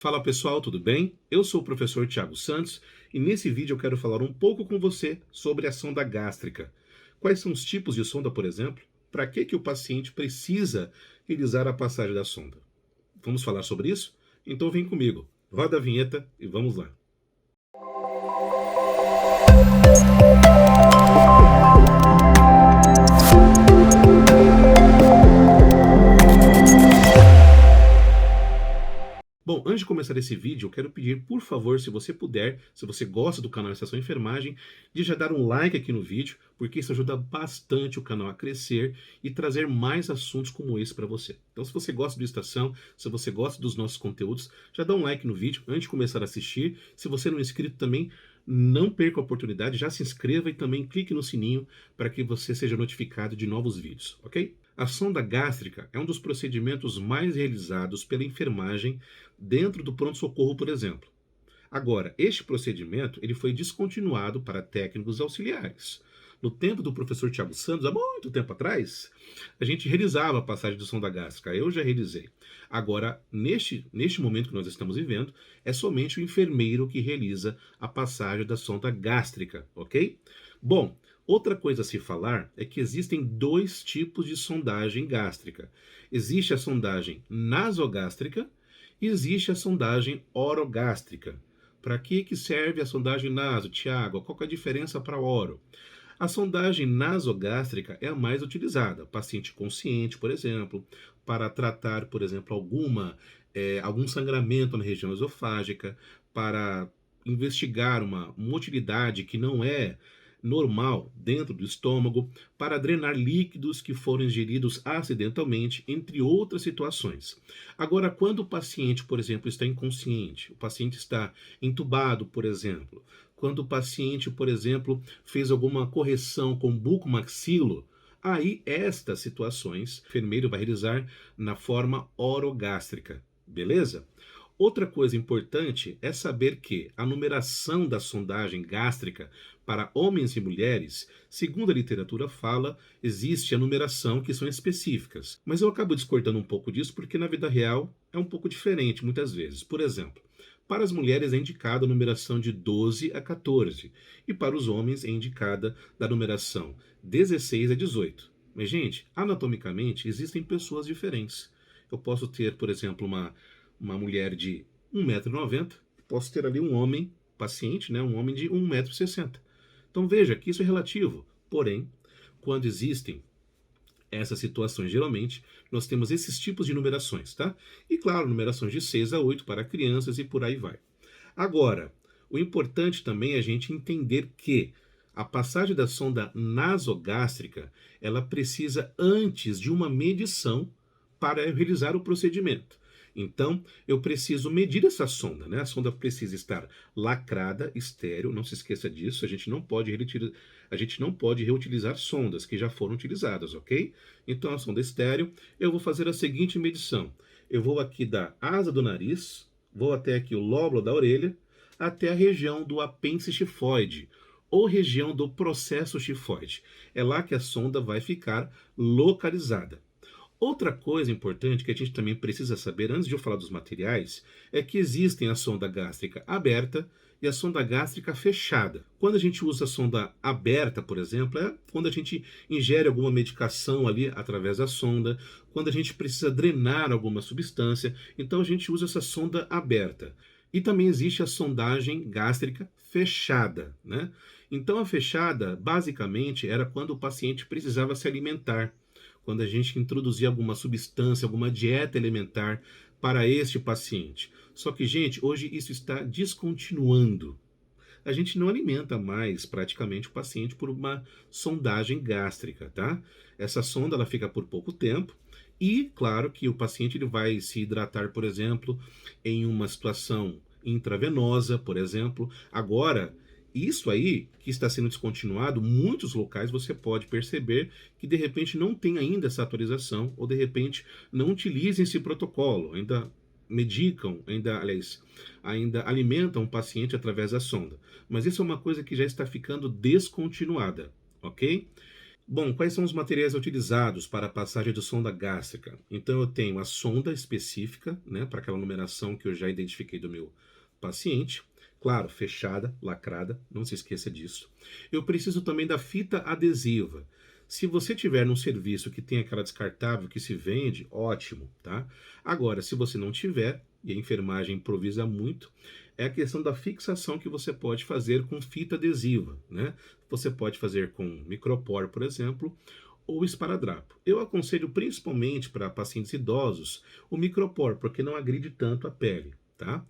Fala pessoal, tudo bem? Eu sou o professor Tiago Santos e nesse vídeo eu quero falar um pouco com você sobre a sonda gástrica. Quais são os tipos de sonda, por exemplo? Para que o paciente precisa realizar a passagem da sonda? Vamos falar sobre isso? Então vem comigo, roda a vinheta e vamos lá. Bom, antes de começar esse vídeo, eu quero pedir, por favor, se você puder, se você gosta do canal Estação Enfermagem, de já dar um like aqui no vídeo, porque isso ajuda bastante o canal a crescer e trazer mais assuntos como esse para você. Então, se você gosta do Estação, se você gosta dos nossos conteúdos, já dá um like no vídeo antes de começar a assistir. Se você não é inscrito também, não perca a oportunidade, já se inscreva e também clique no sininho para que você seja notificado de novos vídeos, ok? A sonda gástrica é um dos procedimentos mais realizados pela enfermagem dentro do pronto-socorro, por exemplo. Agora, este procedimento ele foi descontinuado para técnicos auxiliares. No tempo do professor Tiago Santos, há muito tempo atrás, a gente realizava a passagem de sonda gástrica. Eu já realizei. Agora, neste momento que nós estamos vivendo, é somente o enfermeiro que realiza a passagem da sonda gástrica, ok? Bom, outra coisa a se falar é que existem dois tipos de sondagem gástrica. Existe a sondagem nasogástrica e existe a sondagem orogástrica. Para que serve a sondagem naso, Tiago? Qual é a diferença para oro? A sondagem nasogástrica é a mais utilizada. Paciente consciente, por exemplo, para tratar, por exemplo, algum sangramento na região esofágica, para investigar uma motilidade que não é normal dentro do estômago, para drenar líquidos que foram ingeridos acidentalmente, entre outras situações. Agora, quando o paciente, por exemplo, está inconsciente, o paciente está entubado, por exemplo, quando o paciente, por exemplo, fez alguma correção com bucomaxilo, aí estas situações o enfermeiro vai realizar na forma orogástrica, beleza? Outra coisa importante é saber que a numeração da sondagem gástrica para homens e mulheres, segundo a literatura fala, existe a numeração que são específicas. Mas eu acabo discordando um pouco disso porque na vida real é um pouco diferente muitas vezes. Por exemplo, para as mulheres é indicada a numeração de 12 a 14 e para os homens é indicada da numeração 16 a 18. Mas, gente, anatomicamente existem pessoas diferentes. Eu posso ter, por exemplo, uma mulher de 1,90 m, posso ter ali um homem paciente, né, um homem de 1,60 m. Então veja que isso é relativo. Porém, quando existem essas situações, geralmente, nós temos esses tipos de numerações, tá? E claro, numerações de 6 a 8 para crianças e por aí vai. Agora, o importante também é a gente entender que a passagem da sonda nasogástrica, ela precisa antes de uma medição para realizar o procedimento. Então, eu preciso medir essa sonda, né? A sonda precisa estar lacrada, estéril, não se esqueça disso, a gente não pode reutilizar sondas que já foram utilizadas, ok? Então, a sonda estéril, eu vou fazer a seguinte medição. Eu vou aqui da asa do nariz, vou até aqui o lóbulo da orelha, até a região do apêndice tifoide, ou região do processo tifoide. É lá que a sonda vai ficar localizada. Outra coisa importante que a gente também precisa saber, antes de eu falar dos materiais, é que existem a sonda gástrica aberta e a sonda gástrica fechada. Quando a gente usa a sonda aberta, por exemplo, é quando a gente ingere alguma medicação ali através da sonda, quando a gente precisa drenar alguma substância, então a gente usa essa sonda aberta. E também existe a sondagem gástrica fechada, né? Então a fechada, basicamente, era quando o paciente precisava se alimentar, quando a gente introduzia alguma substância, alguma dieta elementar para este paciente. Só que, gente, hoje isso está descontinuando. A gente não alimenta mais praticamente o paciente por uma sondagem gástrica, tá? Essa sonda ela fica por pouco tempo e, claro, que o paciente ele vai se hidratar, por exemplo, em uma situação intravenosa, por exemplo. Agora, isso aí que está sendo descontinuado, muitos locais você pode perceber que de repente não tem ainda essa atualização ou de repente não utilizem esse protocolo, ainda medicam, ainda alimentam o paciente através da sonda. Mas isso é uma coisa que já está ficando descontinuada, ok? Bom, quais são os materiais utilizados para a passagem de sonda gástrica? Então, eu tenho a sonda específica, né, para aquela numeração que eu já identifiquei do meu paciente. Claro, fechada, lacrada, não se esqueça disso. Eu preciso também da fita adesiva. Se você tiver num serviço que tem aquela descartável que se vende, ótimo, tá? Agora, se você não tiver, e a enfermagem improvisa muito, é a questão da fixação que você pode fazer com fita adesiva, né? Você pode fazer com micropor, por exemplo, ou esparadrapo. Eu aconselho principalmente para pacientes idosos o micropor, porque não agride tanto a pele, tá?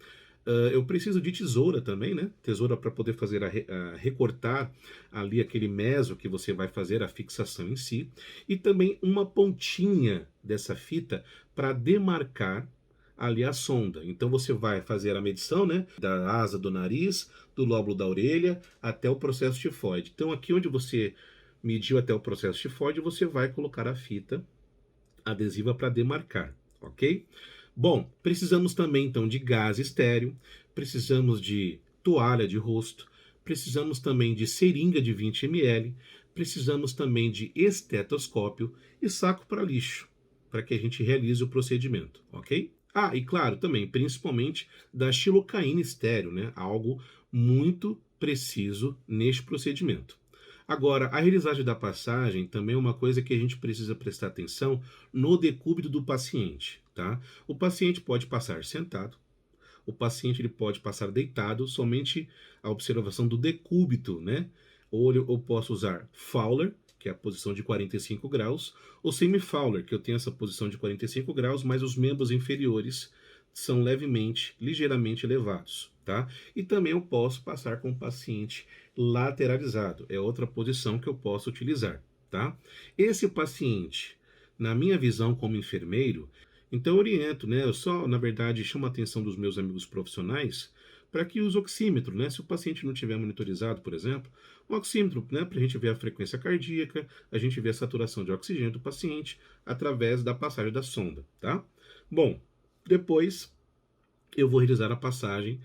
Eu preciso de tesoura também, né? Tesoura para poder fazer a recortar ali aquele meso que você vai fazer a fixação em si. E também uma pontinha dessa fita para demarcar ali a sonda. Então você vai fazer a medição, né? Da asa do nariz, do lóbulo da orelha, até o processo tifoide. Então aqui onde você mediu até o processo tifoide, você vai colocar a fita adesiva para demarcar, ok? Bom, precisamos também então de gás estéreo, precisamos de toalha de rosto, precisamos também de seringa de 20 ml, precisamos também de estetoscópio e saco para lixo, para que a gente realize o procedimento, ok? Ah, e claro, também, principalmente da xilocaína estéreo, né? Algo muito preciso neste procedimento. Agora, a realizagem da passagem também é uma coisa que a gente precisa prestar atenção no decúbito do paciente, tá? O paciente pode passar sentado, o paciente ele pode passar deitado, somente a observação do decúbito, né? Ou eu posso usar Fowler, que é a posição de 45 graus, ou semi-Fowler, que eu tenho essa posição de 45 graus, mas os membros inferiores são levemente, ligeiramente elevados, tá? E também eu posso passar com o paciente lateralizado, é outra posição que eu posso utilizar, tá? Esse paciente, na minha visão como enfermeiro, então eu oriento, né? Eu só, na verdade, chamo a atenção dos meus amigos profissionais para que use oxímetro, né? Se o paciente não tiver monitorizado, por exemplo, um oxímetro, né? Para a gente ver a frequência cardíaca, a gente ver a saturação de oxigênio do paciente através da passagem da sonda, tá? Bom, depois eu vou realizar a passagem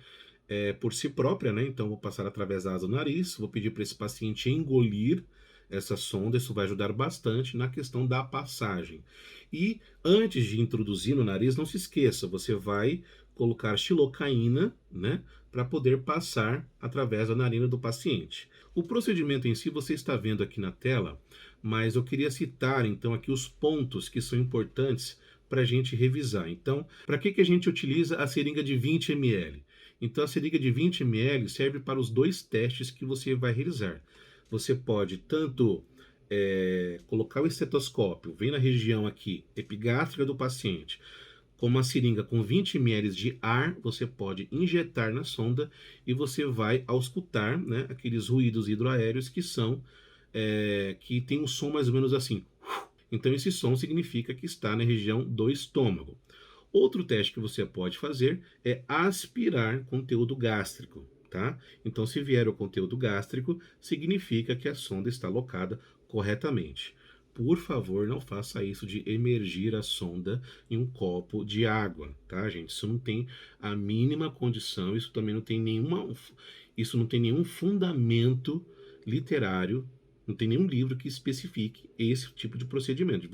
por si própria, né? Então, vou passar através da asa do nariz, vou pedir para esse paciente engolir essa sonda, isso vai ajudar bastante na questão da passagem. E antes de introduzir no nariz, não se esqueça, você vai colocar xilocaína, né? Para poder passar através da narina do paciente. O procedimento em si você está vendo aqui na tela, mas eu queria citar então aqui os pontos que são importantes para a gente revisar. Então, para que a gente utiliza a seringa de 20 ml? Então, a seringa de 20 ml serve para os dois testes que você vai realizar. Você pode tanto colocar o estetoscópio, vem na região aqui epigástrica do paciente, com uma seringa com 20 ml de ar, você pode injetar na sonda e você vai auscultar, né, aqueles ruídos hidroaéreos que são que tem um som mais ou menos assim. Então esse som significa que está na região do estômago. Outro teste que você pode fazer é aspirar conteúdo gástrico, tá? Então se vier o conteúdo gástrico, significa que a sonda está alocada corretamente. Por favor, não faça isso de emergir a sonda em um copo de água, tá, gente? Isso não tem a mínima condição, isso não tem nenhum fundamento literário, não tem nenhum livro que especifique esse tipo de procedimento,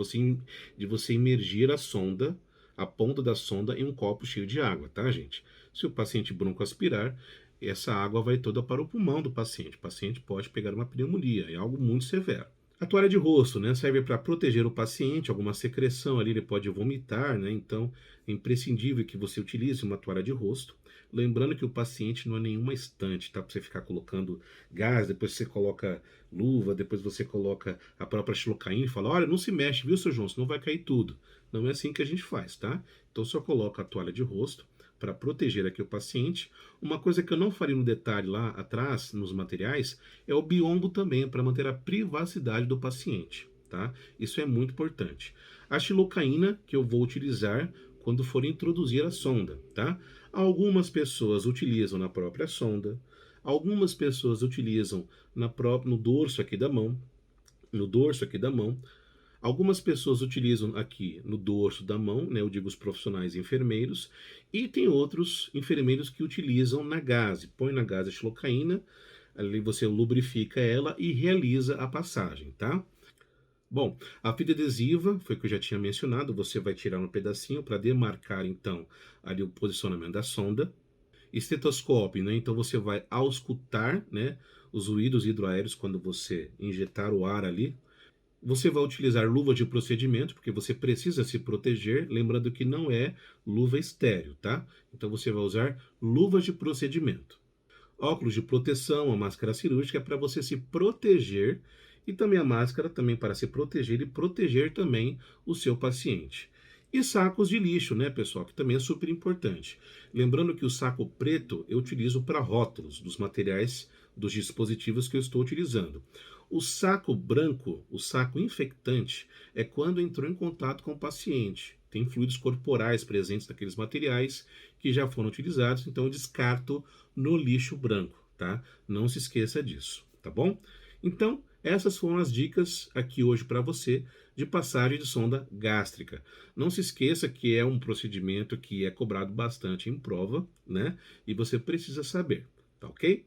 de você imergir a sonda, a ponta da sonda, em um copo cheio de água, tá, gente? Se o paciente broncoaspirar, essa água vai toda para o pulmão do paciente. O paciente pode pegar uma pneumonia, é algo muito severo. A toalha de rosto, né, serve para proteger o paciente, alguma secreção ali, ele pode vomitar, né? Então é imprescindível que você utilize uma toalha de rosto. Lembrando que o paciente não é nenhuma estante, tá? Para você ficar colocando gás, depois você coloca luva, depois você coloca a própria xilocaína e fala: olha, não se mexe, viu, seu João? Senão vai cair tudo. Não é assim que a gente faz, tá? Então só coloca a toalha de rosto para proteger aqui o paciente. Uma coisa que eu não faria no detalhe lá atrás, nos materiais, é o biombo também, para manter a privacidade do paciente, tá? Isso é muito importante. A xilocaína que eu vou utilizar quando for introduzir a sonda, tá? Algumas pessoas utilizam na própria sonda, algumas pessoas utilizam no dorso aqui da mão, no dorso aqui da mão. Algumas pessoas utilizam aqui no dorso da mão, né, eu digo os profissionais enfermeiros, e tem outros enfermeiros que utilizam na gaze. Põe na gaze a xilocaína, ali você lubrifica ela e realiza a passagem, tá? Bom, a fita adesiva foi o que eu já tinha mencionado, você vai tirar um pedacinho para demarcar então ali o posicionamento da sonda. Estetoscópio, né? Então você vai auscultar, né, os ruídos hidroaéreos quando você injetar o ar ali. Você vai utilizar luva de procedimento, porque você precisa se proteger, lembrando que não é luva estéreo, tá? Então você vai usar luvas de procedimento. Óculos de proteção, a máscara cirúrgica é para você se proteger e também a máscara também para se proteger e proteger também o seu paciente. E sacos de lixo, né, pessoal, que também é super importante. Lembrando que o saco preto eu utilizo para rótulos dos materiais dos dispositivos que eu estou utilizando. O saco branco, o saco infectante, é quando entrou em contato com o paciente. Tem fluidos corporais presentes naqueles materiais que já foram utilizados, então eu descarto no lixo branco, tá? Não se esqueça disso, tá bom? Então, essas foram as dicas aqui hoje para você de passagem de sonda gástrica. Não se esqueça que é um procedimento que é cobrado bastante em prova, né? E você precisa saber, tá ok?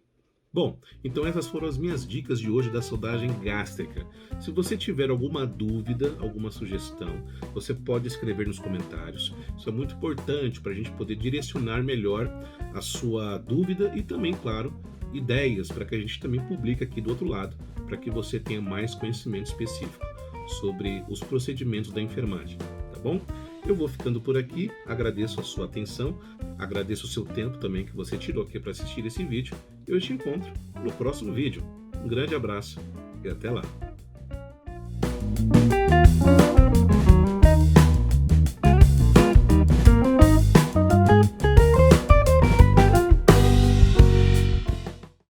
Bom, então essas foram as minhas dicas de hoje da sondagem gástrica. Se você tiver alguma dúvida, alguma sugestão, você pode escrever nos comentários. Isso é muito importante para a gente poder direcionar melhor a sua dúvida e também, claro, ideias para que a gente também publique aqui do outro lado, para que você tenha mais conhecimento específico sobre os procedimentos da enfermagem, tá bom? Eu vou ficando por aqui, agradeço a sua atenção, agradeço o seu tempo também que você tirou aqui para assistir esse vídeo. Eu te encontro no próximo vídeo. Um grande abraço e até lá!